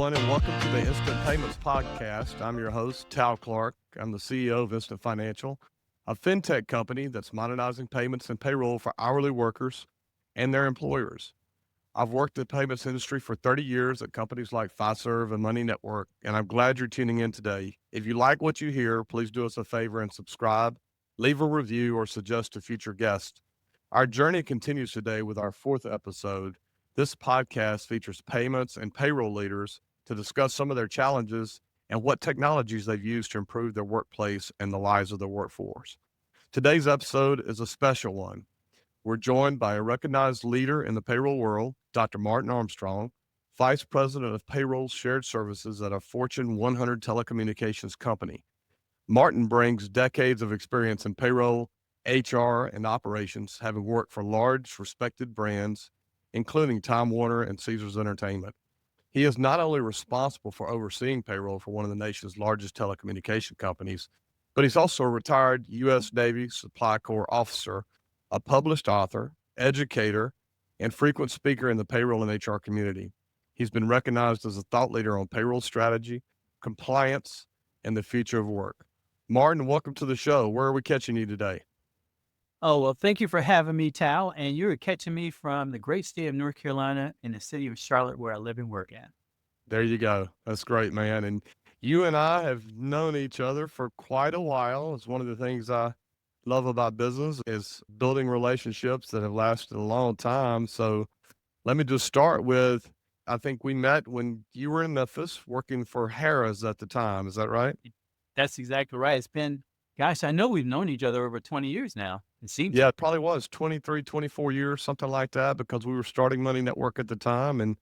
everyone, and welcome to the Instant Payments Podcast. I'm your host, Tal Clark. I'm the CEO of Instant Financial, a fintech company that's modernizing payments and payroll for hourly workers and their employers. I've worked in the payments industry for 30 years at companies like Fiserv and Money Network, and I'm glad you're tuning in today. If you like what you hear, please do us a favor and subscribe, leave a review, or suggest a future guest. Our journey continues today with our fourth episode. This podcast features payments and payroll leaders to discuss some of their challenges and what technologies they've used to improve their workplace and the lives of their workforce. Today's episode is a special one. We're joined by a recognized leader in the payroll world, Dr. Martin Armstrong, Vice President of Payroll Shared Services at a Fortune 100 telecommunications company. Martin brings decades of experience in payroll, HR, and operations, having worked for large, respected brands including Time Warner and Caesars Entertainment. He is not only responsible for overseeing payroll for one of the nation's largest telecommunication companies, but he's also a retired U.S. Navy Supply Corps officer, a published author, educator, and frequent speaker in the payroll and HR community. He's been recognized as a thought leader on payroll strategy, compliance, and the future of work. Martin, welcome to the show. Where are we catching you today? Oh, well, thank you for having me, Tal. And you're catching me from the great state of North Carolina in the city of Charlotte, where I live and work at. There you go. That's great, man. And you and I have known each other for quite a while. It's one of the things I love about business is building relationships that have lasted a long time. So let me just start with, I think we met when you were in Memphis working for Harrah's at the time. Is that right? That's exactly right. It's been, gosh, I know we've known each other over 20 years now. It seems Yeah, like. it probably was 23, 24 years, something like that, because we were starting Money Network at the time. And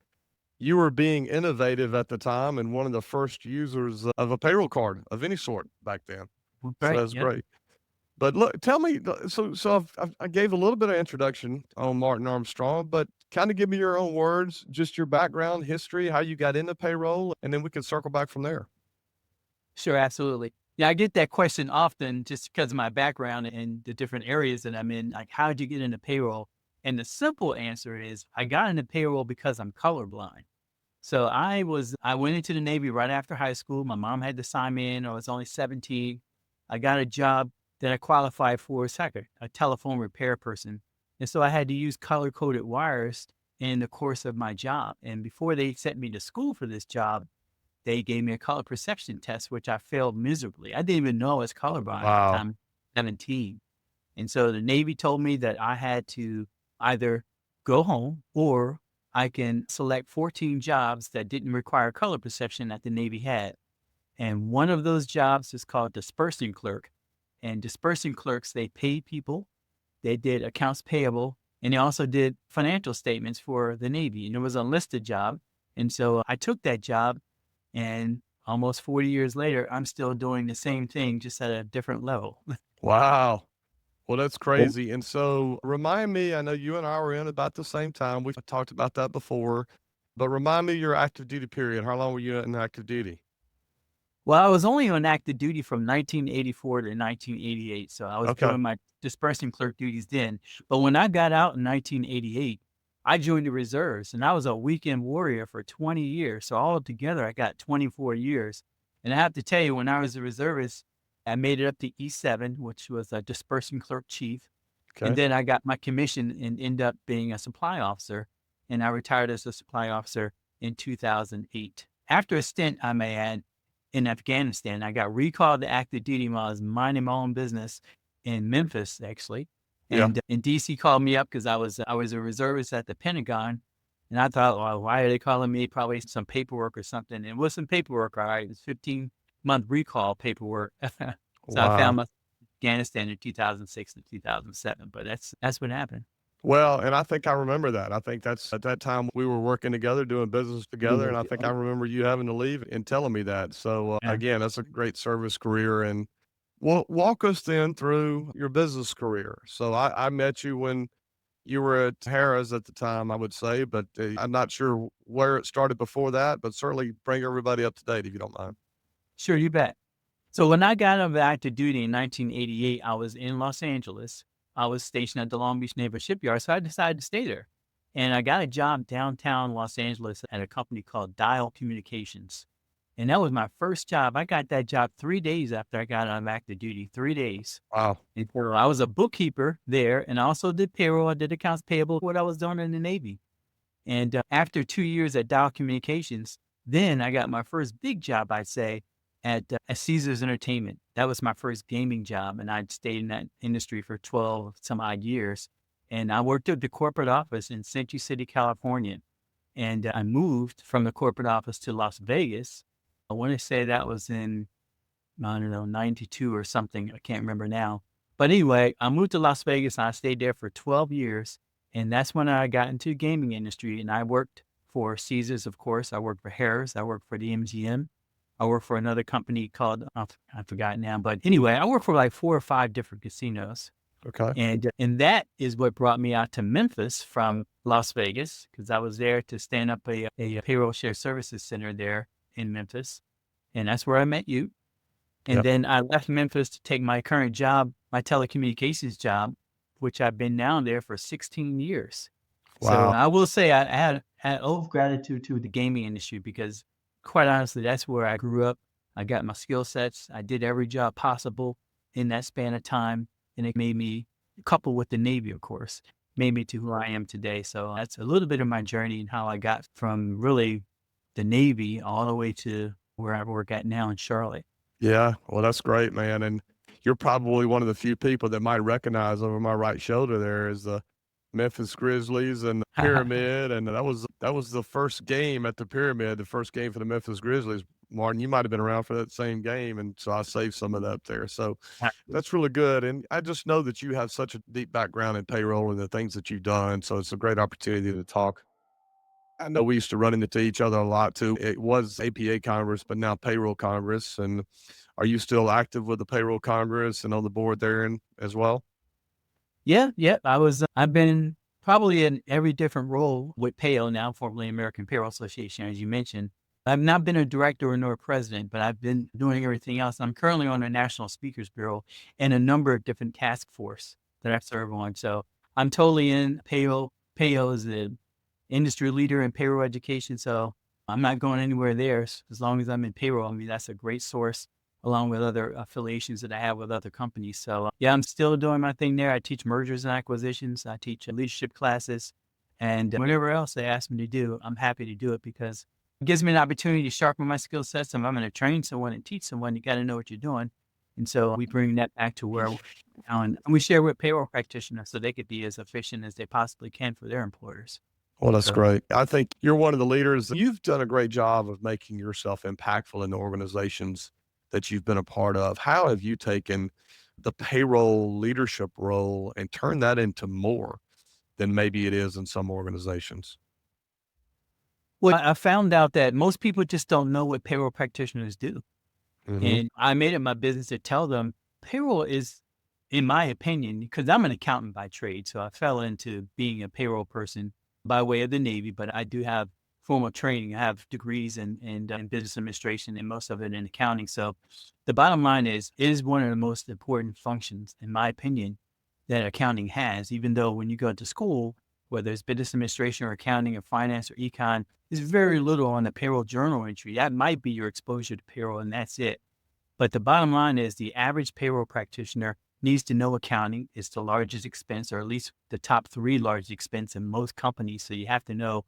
you were being innovative at the time and one of the first users of a payroll card of any sort back then. So Right. that's Yep. great. But look, tell me, I gave a little bit of introduction on Martin Armstrong, but kind of give me your own words, just your background, history, how you got into payroll, and then we can circle back from there. Sure. Absolutely. Yeah. I get that question often just because of my background and the different areas that I'm in. Like, how did you get into payroll? And the simple answer is I got into payroll because I'm colorblind. So I went into the Navy right after high school. My mom had to sign me in. I was only 17. I got a job that I qualified for as like a telephone repair person. And so I had to use color coded wires in the course of my job. And before they sent me to school for this job, they gave me a color perception test, which I failed miserably. I didn't even know I was colorblind at the Wow. time, 17. And so the Navy told me that I had to either go home or I can select 14 jobs that didn't require color perception that the Navy had. And one of those jobs is called dispersing clerk. And dispersing clerks, they paid people, they did accounts payable, and they also did financial statements for the Navy. And it was a listed job. And so I took that job, and almost 40 years later, I'm still doing the same thing, just at a different level. Wow. Well, that's crazy. And so remind me, I know you and I were in about the same time. We've talked about that before, but remind me your active duty period. How long were you in active duty? Well, I was only on active duty from 1984 to 1988. So I was Okay. doing my dispersing clerk duties then. But when I got out in 1988, I joined the reserves and I was a weekend warrior for 20 years. So altogether, I got 24 years. And I have to tell you, when I was a reservist, I made it up to E7, which was a dispersing clerk chief. And Okay. then I got my commission and ended up being a supply officer. And I retired as a supply officer in 2008. After a stint, I may add, in Afghanistan, I got recalled to active duty while I was minding my own business in Memphis, actually. Yeah. And DC called me up because I was a reservist at the Pentagon. And I thought, well, why are they calling me? Probably some paperwork or something. And it was some paperwork, all right. It was 15-month recall paperwork. So I found Wow. myself in Afghanistan in 2006 and 2007. But that's what happened. Well, and I think I remember that. I think that's at that time we were working together, doing business together, and I think I remember you having to leave and telling me that. So Yeah. again, that's a great service career. And walk us then through your business career. So I met you when you were at Harrah's at the time, I would say, but I'm not sure where it started before that, but certainly bring everybody up to date if you don't mind. Sure, you bet. So when I got on active duty in 1988, I was in Los Angeles. I was stationed at the Long Beach Naval Shipyard, so I decided to stay there. And I got a job downtown Los Angeles at a company called Telecommunications. And that was my first job. I got that job 3 days after I got on active duty, 3 days. Wow. And so I was a bookkeeper there and I also did payroll. I did accounts payable, what I was doing in the Navy. And after 2 years at Dow Communications, then I got my first big job, I'd say, at Caesars Entertainment. That was my first gaming job, and I'd stayed in that industry for 12 some odd years. And I worked at the corporate office in Century City, California. And I moved from the corporate office to Las Vegas. I want to say that was in, I don't know, 92 or something. I can't remember now. But anyway, I moved to Las Vegas and I stayed there for 12 years. And that's when I got into the gaming industry. And I worked for Caesars, of course. I worked for Harris. I worked for the MGM. I worked for another company called, I forgot now. But anyway, I worked for like 4 or 5 different casinos. Okay. And that is what brought me out to Memphis from Las Vegas, because I was there to stand up a payroll share services center there in Memphis. And that's where I met you. And Yep. then I left Memphis to take my current job, my telecommunications job, which I've been down there for 16 years. So Wow. I will say I had owe gratitude to the gaming industry because quite honestly, that's where I grew up. I got my skill sets. I did every job possible in that span of time. And it made me, coupled with the Navy, of course, made me to who I am today. So that's a little bit of my journey and how I got from really the Navy all the way to where I work at now in Charlotte. Yeah. Well, that's great, man. And you're probably one of the few people that might recognize over my right shoulder there is the Memphis Grizzlies and the Pyramid. And that was the first game at the Pyramid, the first game for the Memphis Grizzlies. Martin, you might have been around for that same game. And so I saved some of that up there. So that's really good. And I just know that you have such a deep background in payroll and the things that you've done. So it's a great opportunity to talk. I know we used to run into each other a lot too. It was APA Congress, but now Payroll Congress. And are you still active with the Payroll Congress and on the board there as well? Yeah. I've been probably in every different role with PAYO now, formerly American Payroll Association, as you mentioned. I've not been a director nor a president, but I've been doing everything else. I'm currently on the National Speakers Bureau and a number of different task force that I serve on. So I'm totally in payroll. Payroll is the industry leader in payroll education. So I'm not going anywhere there as long as I'm in payroll. I mean, that's a great source along with other affiliations that I have with other companies. So yeah, I'm still doing my thing there. I teach mergers and acquisitions. I teach leadership classes and whatever else they ask me to do, I'm happy to do it because it gives me an opportunity to sharpen my skill sets. If I'm going to train someone and teach someone, you got to know what you're doing. And so we bring that back to where we're now, and we share with payroll practitioners so they could be as efficient as they possibly can for their employers. Well, that's So great. I think you're one of the leaders. You've done a great job of making yourself impactful in the organizations that you've been a part of. How have you taken the payroll leadership role and turned that into more than maybe it is in some organizations? well, I found out that most people just don't know what payroll practitioners do. Mhm. And I made it my business to tell them payroll is, in my opinion, because I'm an accountant by trade. So I fell into being a payroll person by way of the Navy, but I do have formal training. I have degrees in business administration and most of it in accounting. So the bottom line is, it is one of the most important functions, in my opinion, that accounting has, even though when you go to school, whether it's business administration or accounting or finance or econ, there's very little on the payroll journal entry. That might be your exposure to payroll, and that's it. But the bottom line is the average payroll practitioner needs to know accounting. It's the largest expense, or at least the top 3 largest expense in most companies. So you have to know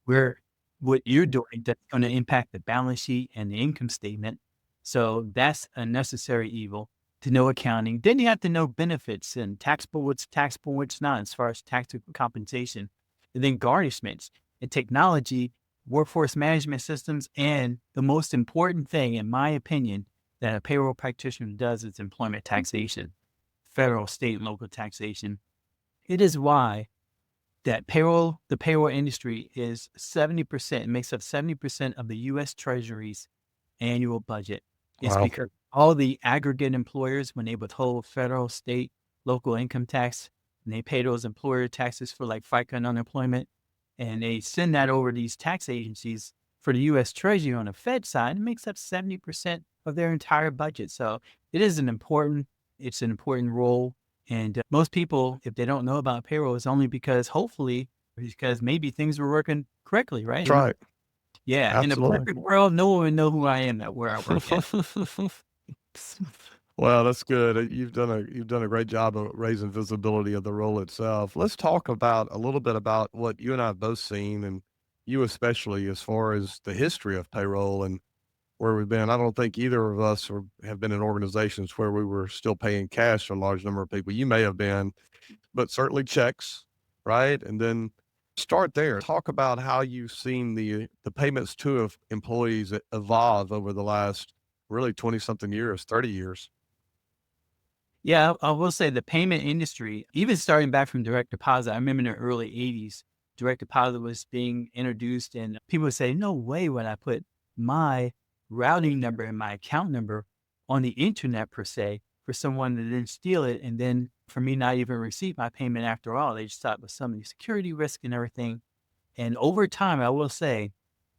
where what you're doing that's going to impact the balance sheet and the income statement. So that's a necessary evil to know accounting. Then you have to know benefits and what's taxable, what's not, as far as tax compensation. And then garnishments and technology, workforce management systems, and the most important thing, in my opinion, that a payroll practitioner does is employment taxation, federal, state, and local taxation. It is why the payroll industry is 70%, makes up 70% of the U.S. Treasury's annual budget. It's Wow. because all the aggregate employers, when they withhold federal, state, local income tax, and they pay those employer taxes for like FICA and unemployment, and they send that over to these tax agencies for the U.S. Treasury on the Fed side, it makes up 70% of their entire budget. So it is it's an important role. And most people, if they don't know about payroll, it's only because hopefully because maybe things were working correctly, right? That's right. Yeah, in a Absolutely. perfect world, no one would know who I am at where I work at. Well, that's good. You've done a great job of raising visibility of the role itself. Let's talk about a little bit about what you and I have both seen, and you especially, as far as the history of payroll and where we've been. I don't think either of us have been in organizations where we were still paying cash to a large number of people. You may have been, but certainly checks, right? And then start there. Talk about how you've seen the payments to employees evolve over the last really 20 something years, 30 years. Yeah, I will say the payment industry, even starting back from direct deposit, I remember in the early 80s, direct deposit was being introduced, and people would say, no way would I put my routing number and my account number on the internet per se for someone to then steal it. And then for me not even receive my payment after all. They just thought it was some security risk and everything. And over time, I will say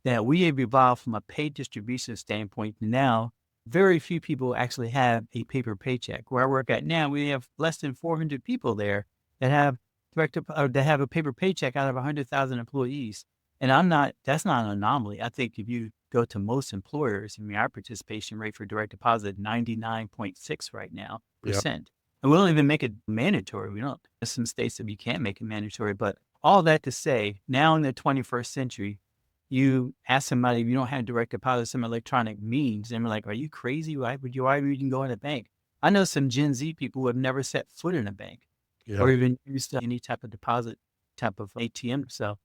that we have evolved from a pay distribution standpoint to now very few people actually have a paper paycheck. Where I work at now, we have less than 400 people there that have that have a paper paycheck out of 100,000 employees. And that's not an anomaly. I think if you go to most employers, I mean, our participation rate for direct deposit, 99.6 right now Yep. percent. And we don't even make it mandatory. We don't, there's some states that we can't make it mandatory, but all that to say, now in the 21st century, you ask somebody if you don't have direct deposit, some electronic means, and they're like, are you crazy? Why would you go in a bank? I know some Gen Z people who have never set foot in a bank Yeah. or even used any type of deposit type of ATM. So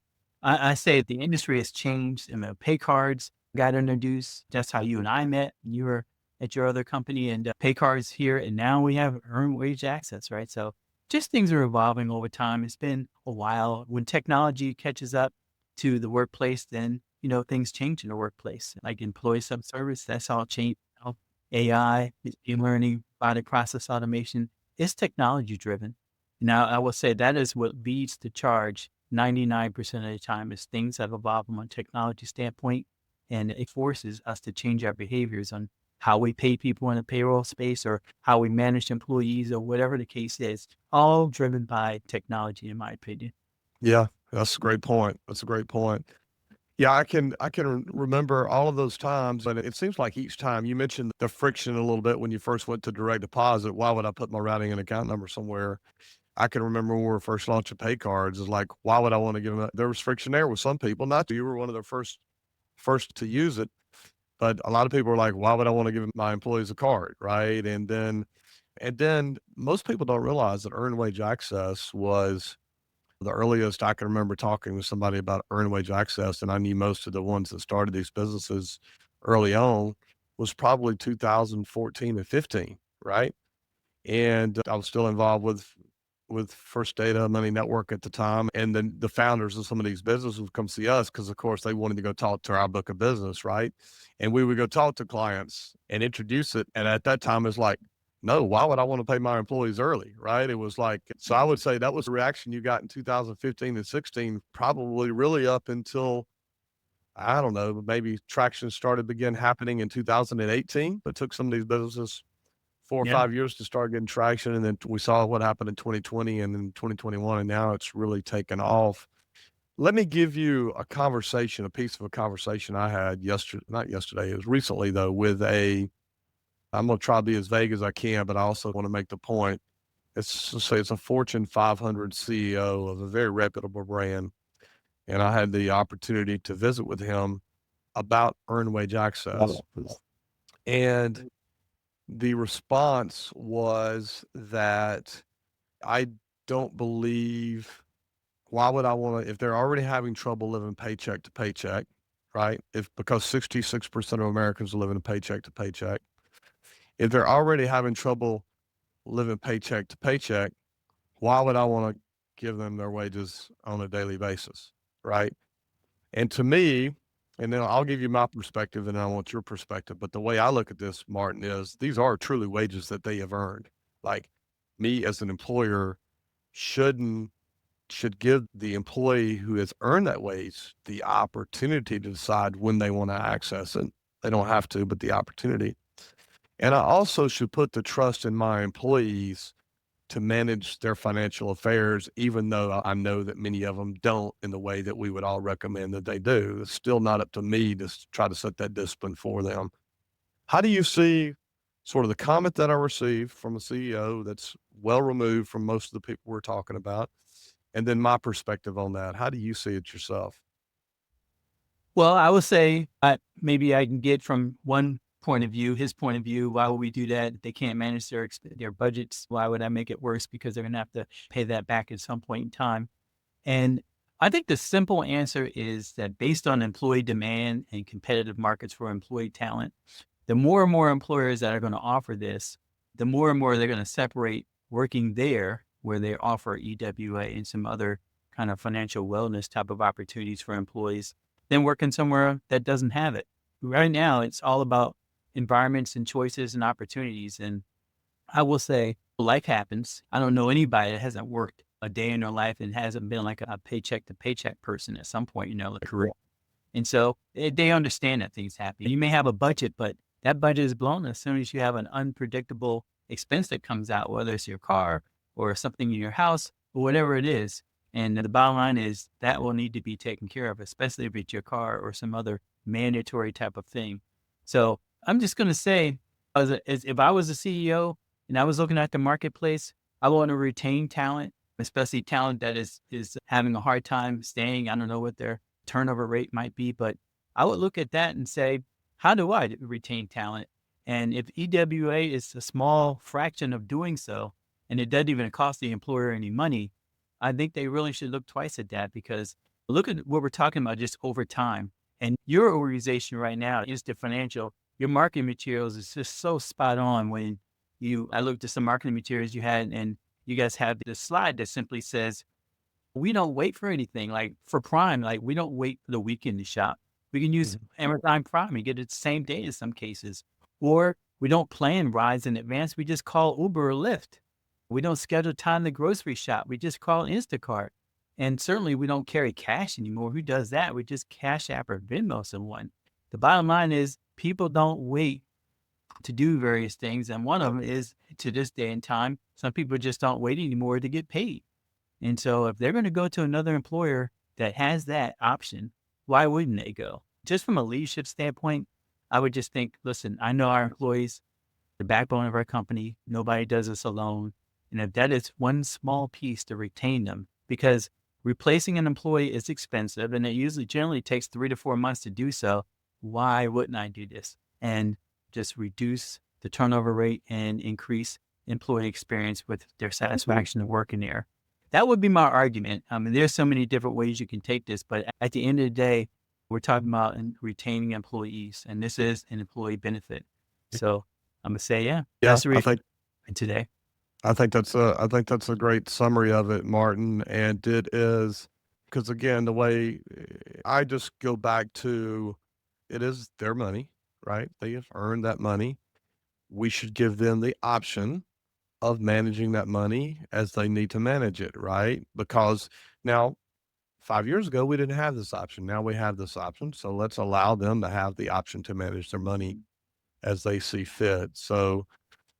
I say the industry has changed and the pay cards got introduced. That's how you and I met. You were at your other company and pay cards here. And now we have earned wage access, right? So just things are evolving over time. It's been a while. When technology catches up to the workplace, then, things change in the workplace. Like employee self-service, that's all changed. AI, machine learning, robotic process automation, it's technology driven. Now, I will say that is what leads the charge 99% of the time is things that evolve from a technology standpoint, and it forces us to change our behaviors on how we pay people in the payroll space or how we manage employees or whatever the case is, all driven by technology, in my opinion. Yeah. That's a great point. That's a great point. Yeah, I can remember all of those times, but it seems like each time you mentioned the friction a little bit when you first went to direct deposit. Why would I put my routing and account number somewhere? I can remember when we were first launching pay cards. It's like, why would I want to give them? There was friction there with some people. Not that you were one of the first to use it, but a lot of people were like, why would I want to give my employees a card, right? And then most people don't realize that earned wage access was the earliest I can remember talking with somebody about earned wage access, and I knew most of the ones that started these businesses early on, was probably 2014 and 15, right? And I was still involved with First Data Money Network at the time, and then the founders of some of these businesses would come see us because, of course, they wanted to go talk to our book of business, right? And we would go talk to clients and introduce it, and at that time, it's like, "No, why would I wanna pay my employees early?" Right? It was like so I would say that was the reaction you got in 2015 and 16, probably really up until, I don't know, maybe traction started begin happening in 2018, but took some of these businesses 4 or Yeah. 5 years to start getting traction, and then we saw what happened in 2020 and in 2021, and now it's really taken off. Let me give you a piece of a conversation I had yesterday, not yesterday, it was recently though, with I'm gonna try to be as vague as I can, but I also wanna make the point. Let's say it's a Fortune 500 CEO of a very reputable brand, and I had the opportunity to visit with him about earned wage access, and the response was that I don't believe, why would I wanna, if they're already having trouble living paycheck to paycheck, right? If because 66% of Americans are living a paycheck to paycheck. If they're already having trouble living paycheck to paycheck, why would I wanna give them their wages on a daily basis, right? And to me, and then I'll give you my perspective and I want your perspective, but the way I look at this, Martin, is these are truly wages that they have earned. Like, me as an employer shouldn't should give the employee who has earned that wage the opportunity to decide when they wanna access it. They don't have to, but the opportunity. And I also should put the trust in my employees to manage their financial affairs, even though I know that many of them don't in the way that we would all recommend that they do. It's still not up to me to try to set that discipline for them. How do you see sort of the comment that I received from a CEO that's well removed from most of the people we're talking about? And then my perspective on that. How do you see it yourself? Well, I would say maybe I can get from one point of view, his point of view. Why would we do that? They can't manage their budgets. Why would I make it worse? Because they're going to have to pay that back at some point in time. And I think the simple answer is that based on employee demand and competitive markets for employee talent, the more and more employers that are going to offer this, the more and more they're going to separate working there where they offer EWA and some other kind of financial wellness type of opportunities for employees than working somewhere that doesn't have it. Right now, it's all about environments and choices and opportunities. And I will say life happens. I don't know anybody that hasn't worked a day in their life and hasn't been like a paycheck to paycheck person at some point in their career. And so they understand that things happen. You may have a budget, but that budget is blown as soon as you have an unpredictable expense that comes out, whether it's your car or something in your house or whatever it is. And the bottom line is that will need to be taken care of, especially if it's your car or some other mandatory type of thing. So I'm just going to say, as if I was a CEO and I was looking at the marketplace, I want to retain talent, especially talent that is having a hard time staying. I don't know what their turnover rate might be, but I would look at that and say, how do I retain talent? And if EWA is a small fraction of doing so, and it doesn't even cost the employer any money, I think they really should look twice at that, because look at what we're talking about just over time. And your organization right now is the financial, your marketing materials is just so spot on. When I looked at some marketing materials you had, and you guys have this slide that simply says, we don't wait for anything. Like for Prime, like we don't wait for the weekend to shop. We can use Amazon Prime and get it the same day in some cases. Or we don't plan rides in advance. We just call Uber or Lyft. We don't schedule time to grocery shop. We just call Instacart. And certainly we don't carry cash anymore. Who does that? We just Cash App or Venmo someone. The bottom line is people don't wait to do various things. And one of them is, to this day and time, some people just don't wait anymore to get paid. And so if they're going to go to another employer that has that option, why wouldn't they go? Just from a leadership standpoint, I would just think, listen, I know our employees, the backbone of our company. Nobody does this alone. And if that is one small piece to retain them, because replacing an employee is expensive and it usually generally takes 3 to 4 months to do so, why wouldn't I do this? And just reduce the turnover rate and increase employee experience with their satisfaction of working there. That would be my argument. I mean, there's so many different ways you can take this, but at the end of the day, we're talking about retaining employees, and this is an employee benefit. So I'm gonna say, Yeah, that's the I reason think today. I think that's a great summary of it, Martin. And it is because again, the way I just go back to it is their money, right? They have earned that money. We should give them the option of managing that money as they need to manage it, right? Because now 5 years ago, we didn't have this option. Now we have this option. So let's allow them to have the option to manage their money as they see fit. So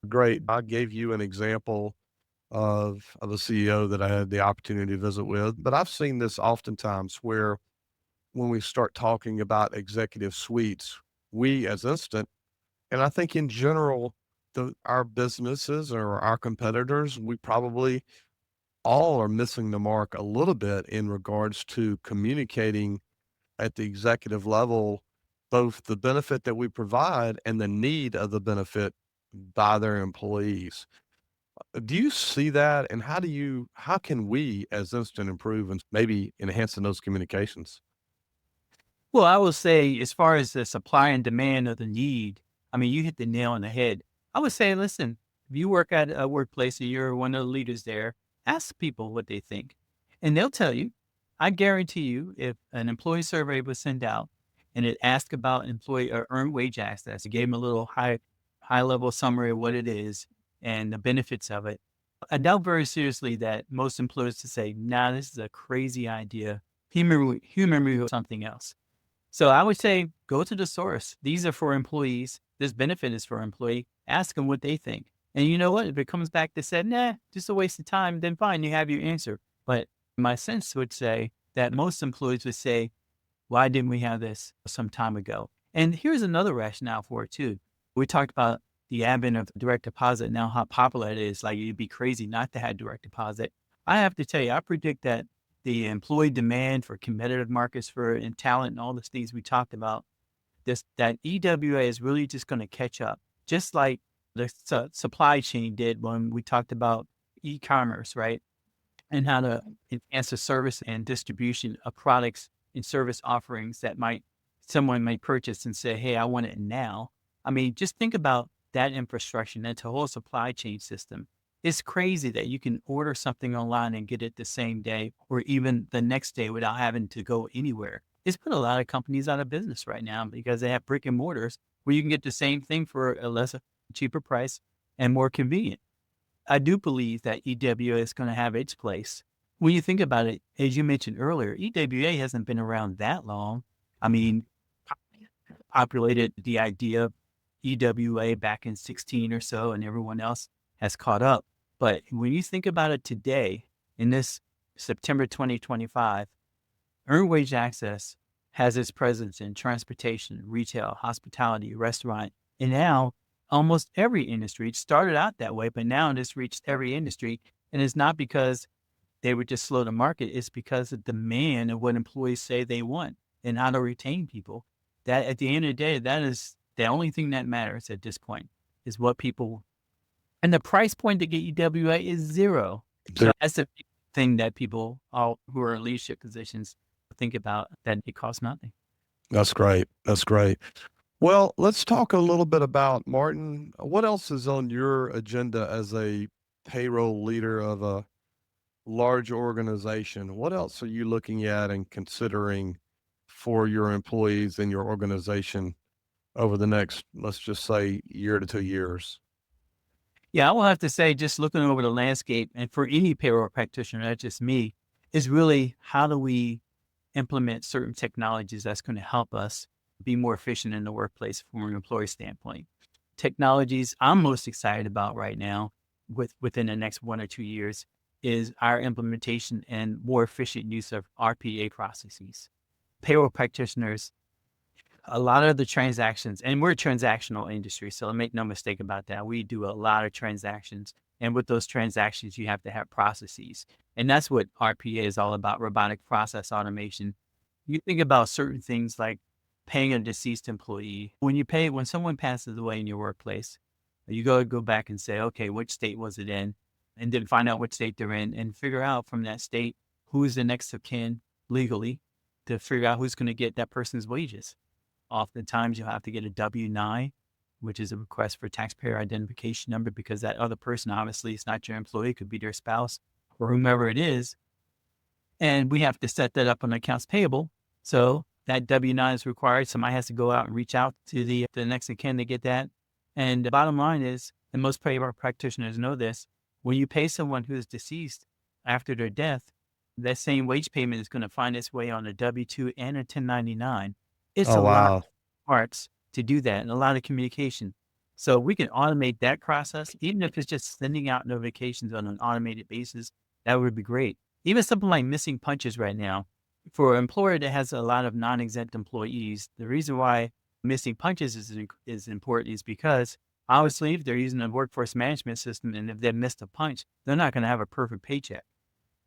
great. I gave you an example of a CEO that I had the opportunity to visit with, but I've seen this oftentimes where when we start talking about executive suites, we as Instant, and I think in general, our businesses or our competitors, we probably all are missing the mark a little bit in regards to communicating at the executive level, both the benefit that we provide and the need of the benefit by their employees. Do you see that? And how can we as Instant improve and maybe enhancing those communications? Well, I will say, as far as the supply and demand of the need, I mean, you hit the nail on the head. I would say, listen, if you work at a workplace and you're one of the leaders there, ask people what they think, and they'll tell you. I guarantee you, if an employee survey was sent out and it asked about employee or earned wage access, it gave them a little high level summary of what it is and the benefits of it. I doubt very seriously that most employers would say, "Nah, this is a crazy idea. Human review something else." So I would say, go to the source. These are for employees. This benefit is for employee. Ask them what they think. And you know what? If it comes back to say, nah, just a waste of time, then fine, you have your answer. But my sense would say that most employees would say, why didn't we have this some time ago? And here's another rationale for it too. We talked about the advent of direct deposit, now how popular it is. Like you'd be crazy not to have direct deposit. I have to tell you, I predict that the employee demand for competitive markets for and talent and all these things we talked about, this that EWA is really just going to catch up, just like the supply chain did when we talked about e-commerce, right? And how to enhance the service and distribution of products and service offerings that someone might purchase and say, hey, I want it now. I mean, just think about that infrastructure, that's a whole supply chain system. It's crazy that you can order something online and get it the same day or even the next day without having to go anywhere. It's put a lot of companies out of business right now because they have brick and mortars where you can get the same thing for a cheaper price and more convenient. I do believe that EWA is going to have its place. When you think about it, as you mentioned earlier, EWA hasn't been around that long. I mean, populated the idea of EWA back in 16 or so, and everyone else has caught up. But when you think about it today, in this September 2025, earned wage access has its presence in transportation, retail, hospitality, restaurant, and now almost every industry. It started out that way, but now it's reached every industry. And it's not because they were just slow to market. It's because of demand of what employees say they want and how to retain people. That at the end of the day, that is the only thing that matters at this point is what people, and the price point to get EWA is zero. So There- that's the big thing that people all who are in leadership positions think about, that it costs nothing. That's great. That's great. Well, let's talk a little bit about Martin. What else is on your agenda as a payroll leader of a large organization? What else are you looking at and considering for your employees in your organization over the next, let's just say, year to 2 years? Yeah, I will have to say, just looking over the landscape, and for any payroll practitioner, not just me, is really how do we implement certain technologies that's going to help us be more efficient in the workplace from an employee standpoint. Technologies I'm most excited about right now, within the next 1 or 2 years, is our implementation and more efficient use of RPA processes. Payroll practitioners, a lot of the transactions, and we're a transactional industry, so make no mistake about that. We do a lot of transactions. And with those transactions, you have to have processes. And that's what RPA is all about, robotic process automation. You think about certain things like paying a deceased employee. When someone passes away in your workplace, you go back and say, okay, which state was it in? And then find out which state they're in and figure out from that state who is the next of kin legally to figure out who's going to get that person's wages. Oftentimes, you'll have to get a W-9, which is a request for taxpayer identification number, because that other person, obviously, it's not your employee, it could be their spouse or whomever it is. And we have to set that up on accounts payable. So that W-9 is required. Somebody has to go out and reach out to the next of kin to get that. And the bottom line is, and most payroll practitioners know this, when you pay someone who is deceased after their death, that same wage payment is going to find its way on a W-2 and a 1099. It's Oh, a lot wow. parts to do that and a lot of communication. So we can automate that process, even if it's just sending out notifications on an automated basis, that would be great. Even something like missing punches right now, for an employer that has a lot of non-exempt employees, the reason why missing punches is important is because obviously if they're using a workforce management system and if they missed a punch, they're not going to have a perfect paycheck.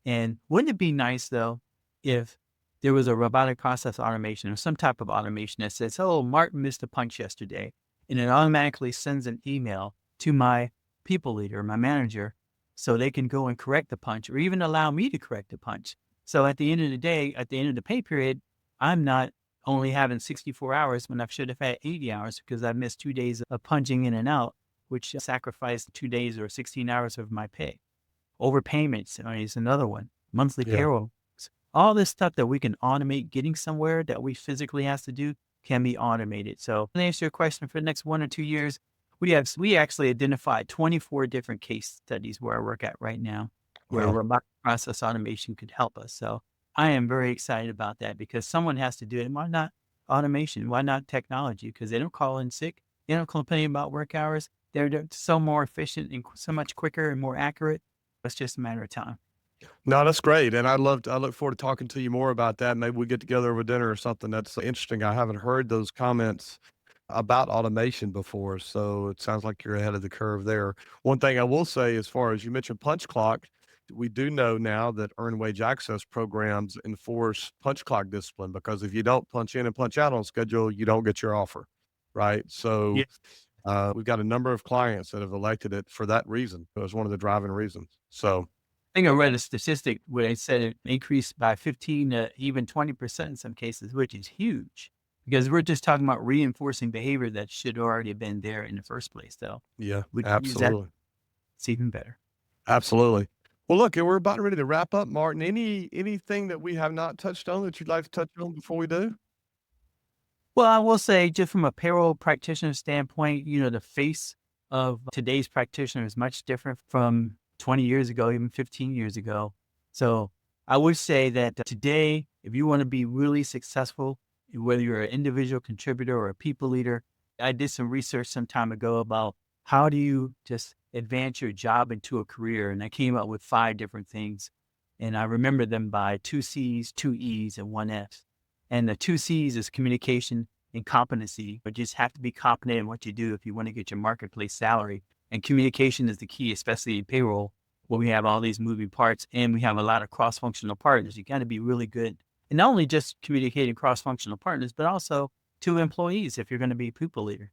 And wouldn't it be nice though, if there was a robotic process automation or some type of automation that says, oh, Martin missed a punch yesterday. And it automatically sends an email to my people leader, my manager, so they can go and correct the punch or even allow me to correct the punch. So at the end of the day, at the end of the pay period, I'm not only having 64 hours when I should have had 80 hours because I missed 2 days of punching in and out, which sacrificed 2 days or 16 hours of my pay. Overpayments is another one. Monthly Yeah. payroll. All this stuff that we can automate getting somewhere that we physically has to do can be automated. So to answer your question, for the next 1 or 2 years, we actually identified 24 different case studies where I work at right now, where Wow. robotic process automation could help us. So I am very excited about that because someone has to do it. And why not automation? Why not technology? Because they don't call in sick. They don't complain about work hours. They're so more efficient and so much quicker and more accurate. It's just a matter of time. No, that's great, and I look forward to talking to you more about that. Maybe we get together over dinner or something. That's interesting. I haven't heard those comments about automation before, so it sounds like you're ahead of the curve there. One thing I will say, as far as you mentioned punch clock, we do know now that earned wage access programs enforce punch clock discipline, because if you don't punch in and punch out on schedule, you don't get your offer, right? So Yeah. we've got a number of clients that have elected it for that reason. It was one of the driving reasons. So I think I read a statistic where they said it increased by 15 to even 20% in some cases, which is huge because we're just talking about reinforcing behavior that should already have been there in the first place. So yeah, we can use that. absolutely. It's even better. Absolutely. Well, look, we're about ready to wrap up, Martin. Anything that we have not touched on that you'd like to touch on before we do? Well, I will say, just from a payroll practitioner standpoint, the face of today's practitioner is much different from 20 years ago, even 15 years ago. So I would say that today, if you want to be really successful, whether you're an individual contributor or a people leader, I did some research some time ago about how do you just advance your job into a career. And I came up with 5 different things. And I remember them by 2 C's, 2 E's, and 1 F. And the 2 C's is communication and competency, but you just have to be competent in what you do if you want to get your marketplace salary. And communication is the key, especially in payroll, where we have all these moving parts and we have a lot of cross-functional partners. You got to be really good. And not only just communicating cross-functional partners, but also to employees if you're going to be a people leader.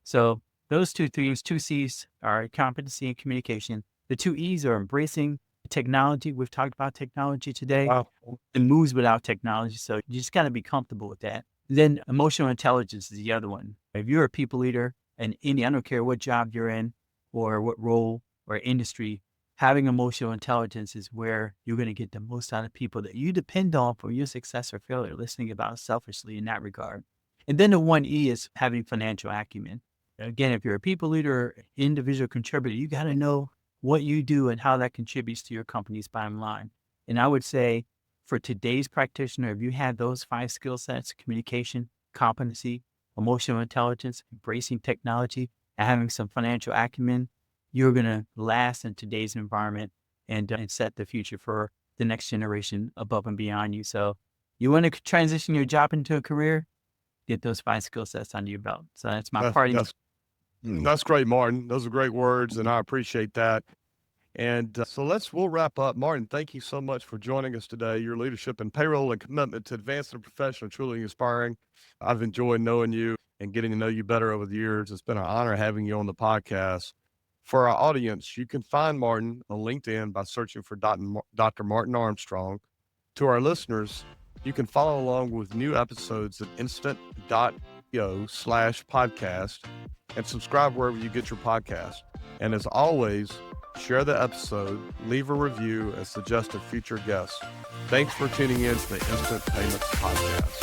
So those 2 things, 2 C's are competency and communication. The 2 E's are embracing technology. We've talked about technology today. Wow. It moves without technology. So you just got to be comfortable with that. Then emotional intelligence is the other one. If you're a people leader and I don't care what job you're in or what role or industry, having emotional intelligence is where you're going to get the most out of people that you depend on for your success or failure, listening about selfishly in that regard. And then the 1 E is having financial acumen. Again, if you're a people leader, or individual contributor, you got to know what you do and how that contributes to your company's bottom line. And I would say for today's practitioner, if you have those 5 skill sets, communication, competency, emotional intelligence, embracing technology, and having some financial acumen, you're going to last in today's environment and set the future for the next generation above and beyond you. So you want to transition your job into a career, get those 5 skill sets under your belt. So that's my That's parting. that's that's great, Martin. Those are great words, and I appreciate that. And so we'll wrap up. Martin, thank you so much for joining us today. Your leadership in payroll and commitment to advancing the profession are truly inspiring. I've enjoyed knowing you and getting to know you better over the years. It's been an honor having you on the podcast. For our audience, you can find Martin on LinkedIn by searching for Dr. Martin Armstrong. To our listeners, you can follow along with new episodes at instant.io/podcast and subscribe wherever you get your podcast. And as always, share the episode, leave a review, and suggest a future guest. Thanks for tuning in to the Instant Payments Podcast.